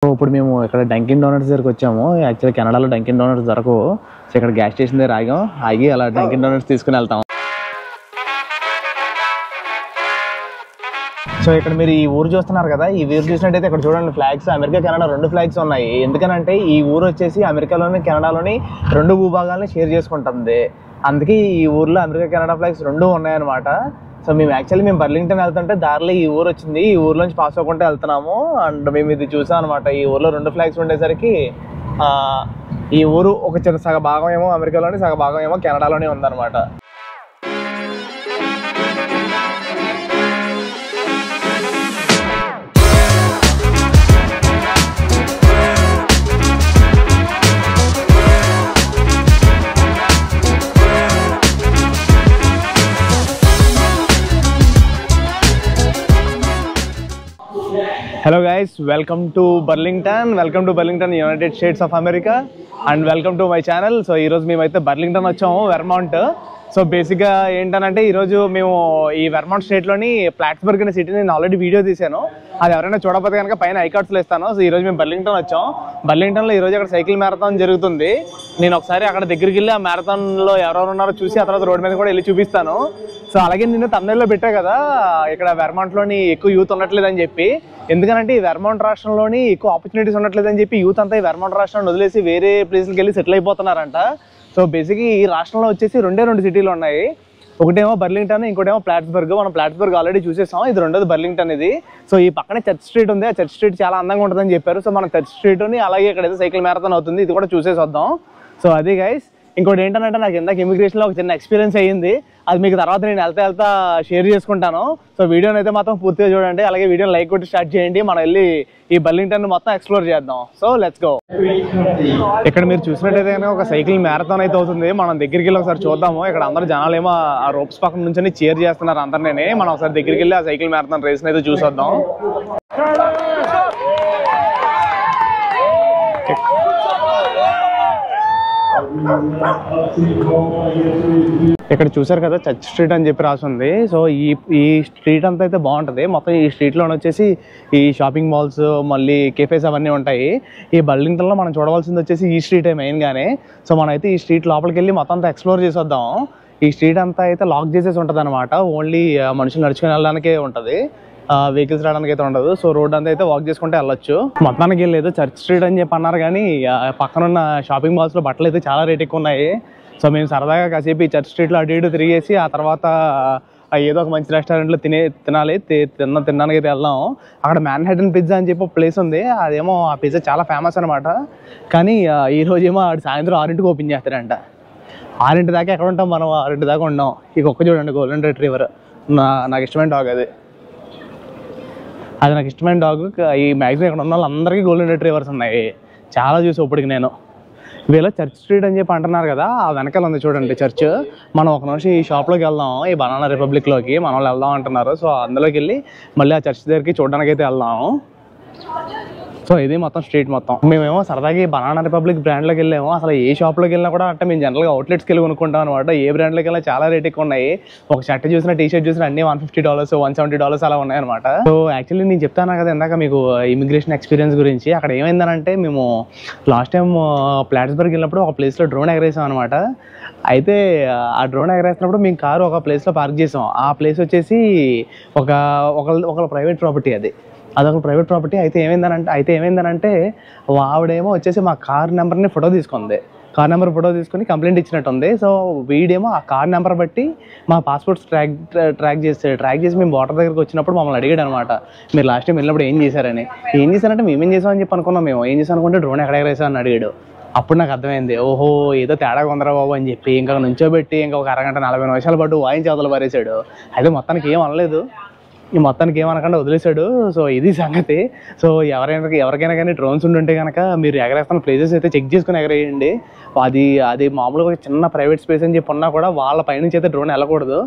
ఇప్పుడు మేము ఇక్కడ డంకిన్ డోనట్స్ దగ్గరికి వచ్చాము. యాక్చువల్లీ కెనడాలో డంకిన్ డోనట్స్ దొరకవు. సో ఇక్కడ గ్యాస్ స్టేషన్ దగ్గర ఆగి అలా డంకిన్ డోనట్స్ తీసుకుని వెళ్తాం. సో ఇక్కడ మీరు ఈ ఊరు చూస్తున్నారు కదా, ఈ ఊరు చూసినట్టయితే ఇక్కడ చూడండి ఫ్లాగ్స్, అమెరికా కెనడా 2 ఫ్లాగ్స్ ఉన్నాయి. ఎందుకనంటే ఈ ఊరు వచ్చేసి అమెరికాలోని కెనడాలోని 2 భూభాగాలని షేర్ చేసుకుంటుంది. అందుకే ఈ ఊర్లో అమెరికా కెనడా ఫ్లాగ్స్ 2 ఉన్నాయన్నమాట. సో మేము బర్లింగ్టన్ వెళ్తుంటే దారిలో ఈ ఊరు వచ్చింది, ఈ ఊర్లోంచి పాస్ అవ్వకుంటే వెళ్తున్నాము. అండ్ మేము ఇది చూసాం అనమాట. ఈ ఊర్లో 2 ఫ్లాగ్స్ ఉండేసరికి ఈ ఊరు ఒక చిన్న సగ భాగం ఏమో అమెరికాలోని, సగ భాగం ఏమో కెనడాలోనే ఉందన్నమాట. Hello guys, welcome to Burlington, United States of America, and welcome to my channel. So ee roju memaithe Burlington vachamu, Vermont. So బేసిక్గా ఏంటంటే ఈరోజు మేము ఈ వెర్మాంట్ స్టేట్లోని ప్లాట్స్బర్గ్ అనే సిటీని నేను ఆల్రెడీ వీడియో తీశాను. అది ఎవరైనా చూడకపోతే కనుక పైన ఐకార్డ్స్లో ఇస్తాను. సో ఈరోజు మేము బర్లింగ్టన్ వచ్చాం. బర్లింగ్టన్లో ఈరోజు అక్కడ సైకిల్ మ్యారథాన్ జరుగుతుంది. నేను ఒకసారి అక్కడ దగ్గరికి వెళ్ళి ఆ మ్యారథాన్లో ఎవరెవరు ఉన్నారో చూసి ఆ తర్వాత రోడ్ మీద కూడా వెళ్ళి చూపిస్తాను. సో అలాగే నేను తమిళనాడులో పెట్టా కదా, ఇక్కడ వెర్మాంట్లోని ఎక్కువ యూత్ ఉండట్లేదని చెప్పి. ఎందుకంటే ఈ వెర్మాంట్ రాష్ట్రంలోని ఎక్కువ ఆపర్చునిటీస్ ఉండట్లేదని చెప్పి యూత్ అంతా ఈ వెర్మాంట్ రాష్ట్రాన్ని వదిలేసి వేరే ప్లేస్కి వెళ్ళి సెటిల్ అయిపోతున్నారంట. సో బేసిక్గా ఈ రాష్ట్రంలో వచ్చేసి 2 సిటీలు ఉన్నాయి. ఒకటేమో బర్లింగ్టన్, ఇంకోటేమో ప్లాట్స్బర్గ్. మనం ప్లాట్స్బర్గ్ ఆల్రెడీ చూసేసాం, ఇది రెండోది బర్లింగ్టన్. ఇది సో ఈ పక్కనే చర్చ్ స్ట్రీట్ ఉంది, ఆ చర్చ్ స్ట్రీట్ చాలా అందంగా ఉంటుందని చెప్పారు. సో మనం చర్చ్ స్ట్రీట్ని అలాగే ఇక్కడ సైకిల్ మ్యారథాన్ అవుతుంది, ఇది కూడా చూసేసి వద్దాం. సో అది గైస్. ఇంకోటి ఏంటంటే నాకు ఇందాక ఇమిగ్రేషన్లో ఒక చిన్న ఎక్స్పీరియన్స్ అయ్యింది, అది మీకు తర్వాత నేను వెళ్తా షేర్ చేసుకుంటాను. సో వీడియోని అయితే మాత్రం పూర్తిగా చూడండి, అలాగే వీడియోని లైక్ కొట్టి స్టార్ట్ చేయండి. మనం వెళ్ళి ఈ బర్లింగ్టన్ మొత్తం ఎక్స్ప్లోర్ చేద్దాం. So let's go. ఇక్కడ మీరు చూసినట్టయితే ఒక సైకిల్ మ్యారథాన్ అయితే అవుతుంది. మనం దగ్గరికి వెళ్ళి ఒకసారి చూద్దాము. ఇక్కడ అందరు జనాలు ఏమో ఆ రోప్స్ పక్కన నుంచి చీర్ చేస్తున్నారు అందరినీ. మనం ఒకసారి దగ్గరికి వెళ్ళి ఆ సైకిల్ మ్యారథాన్ రేస్ అయితే చూసొద్దాం. ఇక్కడ చూసారు కదా చర్చ్ స్ట్రీట్ అని చెప్పి రాసింది. సో ఈ స్ట్రీట్ అంతా అయితే బాగుంటుంది. మొత్తం ఈ స్ట్రీట్లో వచ్చేసి ఈ షాపింగ్ మాల్స్, మళ్ళీ కెఫేస్ అవన్నీ ఉంటాయి. ఈ బర్లింగ్టన్లో మనం చూడవలసింది వచ్చేసి ఈ స్ట్రీటే మెయిన్గానే. సో మనం అయితే ఈ స్ట్రీట్ లోపలికి వెళ్ళి మొత్తం అంతా ఎక్స్ప్లోర్ చేసేద్దాం. ఈ స్ట్రీట్ అంతా అయితే లాక్ చేసేసి ఉంటుంది అనమాట. ఓన్లీ మనుషులు నడుచుకుని వెళ్ళడానికే ఉంటుంది, వెహికల్స్ రావడానికి అయితే ఉండదు. సో రోడ్ అంతా అయితే వాక్ చేసుకుంటే వెళ్ళొచ్చు. మొత్తానికి వెళ్ళలేదు చర్చ్ స్ట్రీట్ అని చెప్పి అన్నారు, కానీ పక్కనున్న షాపింగ్ మాల్స్లో బట్టలు అయితే చాలా రేట్ ఎక్కువ ఉన్నాయి. సో మేము సరదాగా కాసేపు ఈ చర్చ్ స్ట్రీట్లో అటు ఇటు తిరిగేసి ఆ తర్వాత ఏదో ఒక మంచి రెస్టారెంట్లో తినడానికి అయితే వెళ్దాం. అక్కడ మ్యాన్హాటన్ పిజ్జా అని చెప్పి ఒక ప్లేస్ ఉంది, అదేమో ఆ పిజ్జా చాలా ఫేమస్ అనమాట. కానీ ఈ రోజేమో సాయంత్రం 6ంటికి ఓపెన్ చేస్తారంట. 6 దాకా ఎక్కడ ఉంటాం మనం, 6 దాకా ఉన్నాం. ఈ కుక్క చూడండి, గోల్డెన్ రిట్రీవర్. నాకు ఇష్టమైన డాగ్ అది నాకు ఇష్టమైన డాగ్. ఈ మ్యాక్సిమం ఇక్కడ ఉన్న వాళ్ళందరికీ గోల్డెన్ రిట్రీవర్స్ ఉన్నాయి, చాలా చూసి ఇప్పటికి నేను. వీళ్ళ చర్చ్ స్ట్రీట్ అని చెప్పి అంటున్నారు కదా, ఆ వెనకాల ఉంది చూడండి చర్చ్. మనం ఒక నిమిషం ఈ షాప్లోకి వెళ్దాం, ఈ బనానా రిపబ్లిక్లోకి మన వాళ్ళు వెళ్దాం అంటున్నారు. సో అందులోకి వెళ్ళి మళ్ళీ ఆ చర్చ్ దగ్గరికి చూడడానికి అయితే వెళ్దాం. సో ఇది మొత్తం స్ట్రీట్ మొత్తం. మేమేమో సరదాగా ఈ బనానా రిపబ్లిక్ బ్రాండ్లోకి వెళ్ళాము. అసలు ఏ షాప్లోకి వెళ్ళినా కూడా అంటే మేము జనరల్గా అవుట్లెట్స్కి వెళ్ళి కొనుక్కుంటాం అనమాట. ఏ బ్రాండ్లోకి వెళ్ళినా చాలా రేట్ ఎక్కువ ఉన్నాయి. ఒక షర్ట్ చూసినా, టీ షర్ట్ చూసినా అన్ని $150, $170 అలా ఉన్నాయన్నమాట. సో యాక్చువల్లీ నేను చెప్తాను కదా ఇందాక మీకు ఇమిగ్రేషన్ ఎక్స్పీరియన్స్ గురించి. అక్కడ ఏమైందనంటే మేము లాస్ట్ టైం ప్లాట్స్బర్గ్ వెళ్ళినప్పుడు ఒక ప్లేస్లో డ్రోన్ ఎగరేసాం అనమాట. అయితే ఆ డ్రోన్ ఎగరేసినప్పుడు మేము కారు ఒక ప్లేస్లో పార్క్ చేసాం. ఆ ప్లేస్ వచ్చేసి ఒక ప్రైవేట్ ప్రాపర్టీ, అదొక ప్రైవేట్ ప్రాపర్టీ. అయితే ఏమైందనంటే ఆవిడేమో వచ్చేసి మా కార్ నెంబర్ని ఫోటో తీసుకుంది. కార్ నెంబర్ ఫోటో తీసుకొని కంప్లైంట్ ఇచ్చినట్టుంది. సో వీడేమో ఆ కార్ నెంబర్ బట్టి మా పాస్పోర్ట్స్ ట్రాక్ చేసి మేము బోర్డర్ దగ్గరికి వచ్చినప్పుడు మమ్మల్ని అడిగాడు అనమాట, మీరు లాస్ట్ టైం వెళ్ళినప్పుడు ఏం చేశారంటే మేమేం చేసామని చెప్పి అనుకున్నాం. మేము ఏం చేసాం అనుకుంటే డ్రోన్ ఎక్కడ ఎగరేసామని అడిగాడు. అప్పుడు నాకు అర్థమైంది, ఓహో ఏదో తేడా కొందరా బాబు అని చెప్పి ఇంకా నుంచోబెట్టి ఒక అరగంట 40 నిమిషాల పాటు వాయించి అవతల పారేశాడు. అయితే మొత్తానికి ఏం అనలేదు, మొత్తానికి ఏమనకుండా వదిలేశాడు. సో ఇది సంగతి. సో ఎవరికైనా కానీ డ్రోన్స్ ఉంటే కనుక మీరు ఎగరేస్తున్న ప్లేసెస్ అయితే చెక్ చేసుకుని ఎగరేయండి. అది మామూలుగా చిన్న ప్రైవేట్ స్పేస్ అని చెప్పి ఉన్నా కూడా వాళ్ళ పైనుంచి అయితే డ్రోన్ వెళ్ళకూడదు.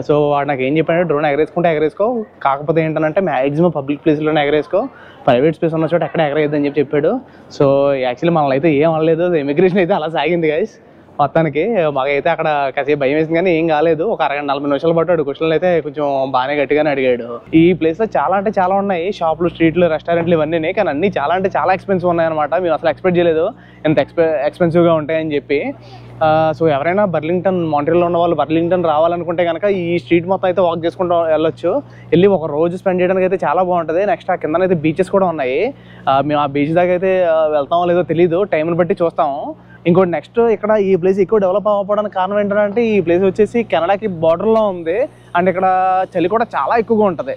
సో వాడు నాకు ఏం చెప్పాడంటే డ్రోన్ ఎగరేసుకో, కాకపోతే ఏంటంటే మ్యాక్సిమం పబ్లిక్ ప్లేస్లోనే ఎగరేసుకో, ప్రైవేట్ స్పేస్ ఉన్న చోట ఎక్కడ ఎగరేయద్దని చెప్పాడు. సో యాక్చువల్లీ మనల్ని అయితే ఏం అనలేదు. ఇమిగ్రేషన్ అయితే అలా సాగింది గైస్. మొత్తానికి మాకైతే అక్కడ కాసేపు భయం వేసింది కానీ ఏం కాలేదు. ఒక అరగంట 40 నిమిషాలు పట్టాడు. క్వశ్చన్లు అయితే కొంచెం బాగానే గట్టిగానే అడిగాడు. ఈ ప్లేస్ లో చాలా అంటే చాలా ఉన్నాయి, షాపులు, స్ట్రీట్లు, రెస్టారెంట్లు ఇవన్నీ. కానీ అన్ని చాలా అంటే చాలా ఎక్స్పెన్సివ్ ఉన్నాయన్నమాట. మేము అసలు ఎక్స్పెక్ట్ చేయలేదు ఎంత ఎక్స్పెన్సివ్గా ఉంటాయని చెప్పి. సో ఎవరైనా బర్లింగ్టన్, మాంట్రియల్లో ఉన్న వాళ్ళు బర్లింగ్టన్ రావాలనుకుంటే కనుక ఈ స్ట్రీట్ మొత్తం అయితే వాక్ చేసుకుంటూ వెళ్ళొచ్చు. వెళ్ళి ఒక రోజు స్పెండ్ చేయడానికి అయితే చాలా బాగుంటుంది. నెక్స్ట్ ఆ కిందనైతే బీచెస్ కూడా ఉన్నాయి. మేము ఆ బీచ్ దాకా అయితే వెళ్తామో లేదో తెలీదు, టైంని బట్టి చూస్తాము. ఇంకోటి నెక్స్ట్ ఇక్కడ ఈ ప్లేస్ ఎక్కువ డెవలప్ అవ్వడానికి కారణం ఏంటంటే ఈ ప్లేస్ వచ్చేసి కెనడాకి బార్డర్లో ఉంది. అండ్ ఇక్కడ చలి కూడా చాలా ఎక్కువగా ఉంటుంది.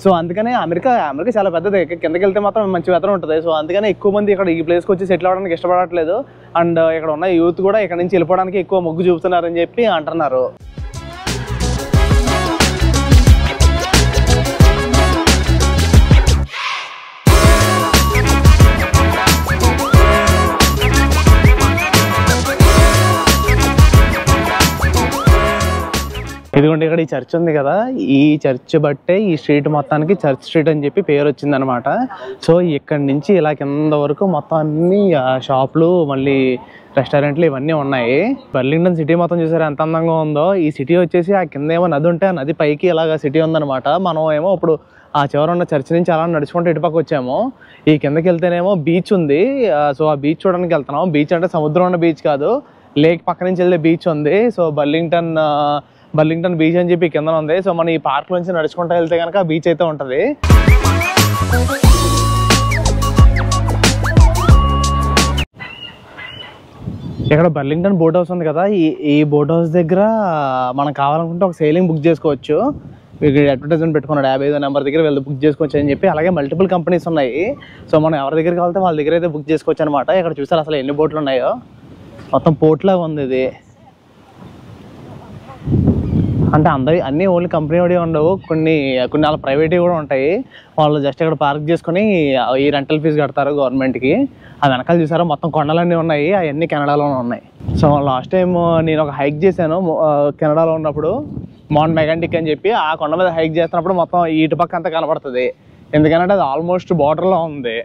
సో అందుకనే అమెరికా చాలా పెద్దది, కిందకి వెళ్తే మాత్రం మంచి వెదర్ ఉంటుంది. సో అందుకనే ఎక్కువ మంది ఇక్కడ ఈ ప్లేస్కి వచ్చి సెటిల్ అవ్వడానికి ఇష్టపడట్లేదు. అండ్ ఇక్కడ ఉన్న యూత్ కూడా ఇక్కడ నుంచి వెళ్ళిపోవడానికి ఎక్కువ మొగ్గు చూపుతున్నారని చెప్పి అంటున్నారు. ఇదిగోండి ఇక్కడ ఈ చర్చ్ ఉంది కదా, ఈ చర్చ్ బట్టే ఈ స్ట్రీట్ మొత్తానికి చర్చ్ స్ట్రీట్ అని చెప్పి పేరు వచ్చిందనమాట. సో ఇక్కడి నుంచి ఇలా కింద వరకు మొత్తం అన్ని షాపులు, మళ్ళీ రెస్టారెంట్లు ఇవన్నీ ఉన్నాయి. బర్లింగ్టన్ సిటీ మొత్తం చూసారా ఎంత అందంగా ఉందో. ఈ సిటీ వచ్చేసి ఆ కింద ఏమో నది ఉంటే ఆ నది పైకి ఇలాగ సిటీ ఉందనమాట. మనం ఏమో ఇప్పుడు ఆ చివర ఉన్న చర్చ్ నుంచి అలా నడుచుకుంటూ ఇటుపక్క వచ్చాము. ఈ కిందకి వెళ్తేనేమో బీచ్ ఉంది. సో ఆ బీచ్ చూడడానికి వెళ్తున్నాం. బీచ్ అంటే సముద్రం ఉన్న బీచ్ కాదు, లేక్ పక్క నుంచి వెళ్ళే బీచ్ ఉంది. సో బర్లింగ్టన్ బీచ్ అని చెప్పి కింద ఉంది. సో మనం ఈ పార్క్ నుంచి నడుచుకుంటూ వెళ్తే కనుక బీచ్ అయితే ఉంటుంది. ఇక్కడ బర్లింగ్టన్ బోట్ హౌస్ ఉంది కదా, ఈ బోట్ హౌస్ దగ్గర మనం కావాలనుకుంటే ఒక సెయిలింగ్ బుక్ చేసుకోవచ్చు. ఇక్కడ అడ్వర్టైజ్మెంట్ పెట్టుకున్నాడు 55 నెంబర్ దగ్గర వెళ్ళి బుక్ చేసుకోవచ్చు అని చెప్పి. అలాగే మల్టిపుల్ కంపెనీస్ ఉన్నాయి. సో మనం ఎవరి దగ్గర కావాలంటే వాళ్ళ దగ్గర అయితే బుక్ చేసుకోవచ్చు అనమాట. ఇక్కడ చూసారు అసలు ఎన్ని బోట్లు ఉన్నాయో, మొత్తం పోర్ట్లాగా ఉంది ఇది. అంటే అన్నీ ఓన్లీ కంపెనీ వాడి ఉండవు, కొన్ని వాళ్ళ ప్రైవేట్ కూడా ఉంటాయి. వాళ్ళు జస్ట్ ఇక్కడ పార్క్ చేసుకుని ఈ రెంటల్ ఫీజు కడతారు గవర్నమెంట్కి. ఆ వెనకాల చూసారా మొత్తం కొండలన్నీ ఉన్నాయి, అవన్నీ కెనడాలోనే ఉన్నాయి. సో లాస్ట్ టైం నేను ఒక హైక్ చేశాను కెనడాలో ఉన్నప్పుడు, మౌంట్ మెగాంటిక్ అని చెప్పి. ఆ కొండ మీద హైక్ చేస్తున్నప్పుడు మొత్తం ఇటు పక్క అంతా కనబడుతుంది, ఎందుకంటే అది ఆల్మోస్ట్ బార్డర్లో ఉంది.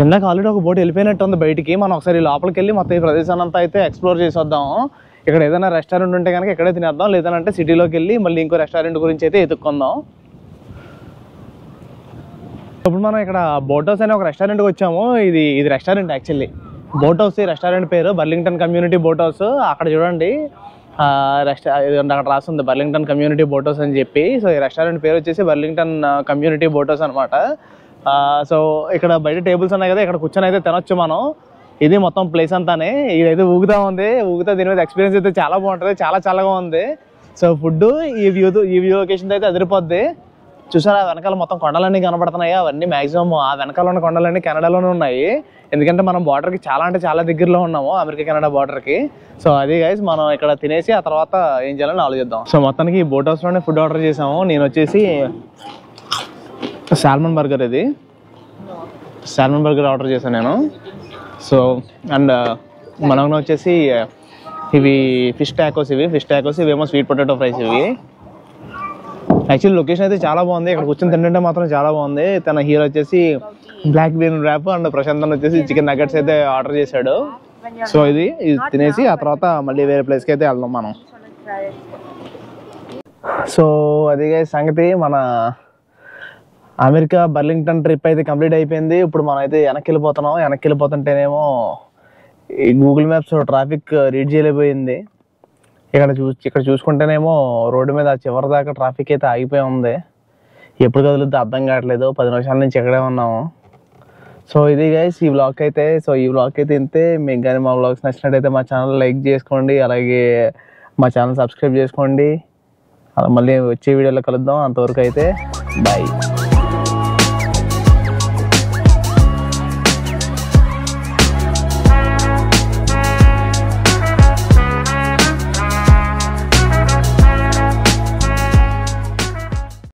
ఇందాక ఆల్రెడీ ఒక బోట్ వెళ్ళిపోయినట్టు ఉంది బయటికి. మనం ఒకసారి లోపలికి వెళ్ళి మొత్తం ఈ ప్రదేశాన్ని అంతా అయితే ఎక్స్ప్లోర్ చేసేద్దాం. ఇక్కడ ఏదైనా రెస్టారెంట్ ఉంటే కనుక ఇక్కడే తినేద్దాం, లేదంటే సిటీలోకి వెళ్ళి మళ్ళీ ఇంకో రెస్టారెంట్ గురించి అయితే ఎత్తుక్కుందాం. ఇప్పుడు మనం ఇక్కడ బోట్ హౌస్ అనే ఒక రెస్టారెంట్కి వచ్చాము. ఇది రెస్టారెంట్ యాక్చువల్లీ, బోట్ హౌస్. ఈ రెస్టారెంట్ పేరు బర్లింగ్టన్ కమ్యూనిటీ బోట్ హౌస్. అక్కడ చూడండి అక్కడ రాస్తుంది బర్లింగ్టన్ కమ్యూనిటీ బోట్ హౌస్ అని చెప్పి. సో ఈ రెస్టారెంట్ పేరు వచ్చేసి బర్లింగ్టన్ కమ్యూనిటీ బోట్ హౌస్ అనమాట. సో ఇక్కడ బయట టేబుల్స్ ఉన్నాయి కదా, ఇక్కడ కూర్చొని అయితే తినొచ్చు మనం. ఇది మొత్తం ప్లేస్ అంతానే. ఇదైతే ఊగుతా ఉంది, దీని మీద ఎక్స్పీరియన్స్ అయితే చాలా బాగుంటుంది, చాలా చల్లగా ఉంది. సో ఫుడ్ ఈ వ్యూ లొకేషన్ అయితే అదిరిపోద్ది. చూసారా వెనకాల మొత్తం కొండలన్నీ కనబడుతున్నాయి. అవన్నీ మాక్సిమం ఆ వెనకాల ఉన్న కొండలన్నీ కెనడాలోనే ఉన్నాయి, ఎందుకంటే మనం బార్డర్కి చాలా అంటే చాలా దగ్గరలో ఉన్నాము, అమెరికా కెనడా బార్డర్కి. సో అది గైస్ మనం ఇక్కడ తినేసి ఆ తర్వాత ఏం చేయాలని ఆలోచిద్దాం. సో మొత్తానికి ఈ బోట్ హౌస్లోనే ఫుడ్ ఆర్డర్ చేసాము. నేను వచ్చేసి సాల్మన్ బర్గర్, ఇది సాల్మన్ బర్గర్ ఆర్డర్ చేశాను నేను. సో అండ్ మనం వచ్చేసి ఇవి ఫిష్ టాకోస్, ఇవేమో స్వీట్ పొటాటో ఫ్రైస్. ఇవి యాక్చువల్లీ లొకేషన్ అయితే చాలా బాగుంది, ఇక్కడ కూర్చొని తింటుంటే మాత్రం చాలా బాగుంది. తన హీరో వచ్చేసి black bean wrap and Prashant వచ్చేసి చికెన్ నగ్గట్స్ అయితే ఆర్డర్ చేశాడు. సో ఇది తినేసి ఆ తర్వాత మళ్ళీ వేరే ప్లేస్కి అయితే వెళ్దాం మనం. సో అది సంగతి, మన అమెరికా బర్లింగ్టన్ ట్రిప్ అయితే కంప్లీట్ అయిపోయింది. ఇప్పుడు మనం అయితే వెనక్కి వెళ్ళిపోతుంటేనేమో ఈ గూగుల్ మ్యాప్స్ ట్రాఫిక్ రీడ్ చేయలేకపోయింది. ఇక్కడ చూసుకుంటేనేమో రోడ్డు మీద చివరి దాకా ట్రాఫిక్ అయితే ఆగిపోయి ఉంది. ఎప్పుడు కదులుద్దో అర్థం కావట్లేదు, 10 నిమిషాల నుంచి ఇక్కడే ఉన్నాము. సో ఇది గైస్ ఈ వ్లాగ్ అయితే. ఇంతే. మీకు కానీ మా వ్లాగ్స్ నచ్చినట్టయితే మా ఛానల్ లైక్ చేసుకోండి, అలాగే మా ఛానల్ సబ్స్క్రైబ్ చేసుకోండి. మళ్ళీ వచ్చే వీడియోలో కలుద్దాం. అంతవరకు అయితే బాయ్.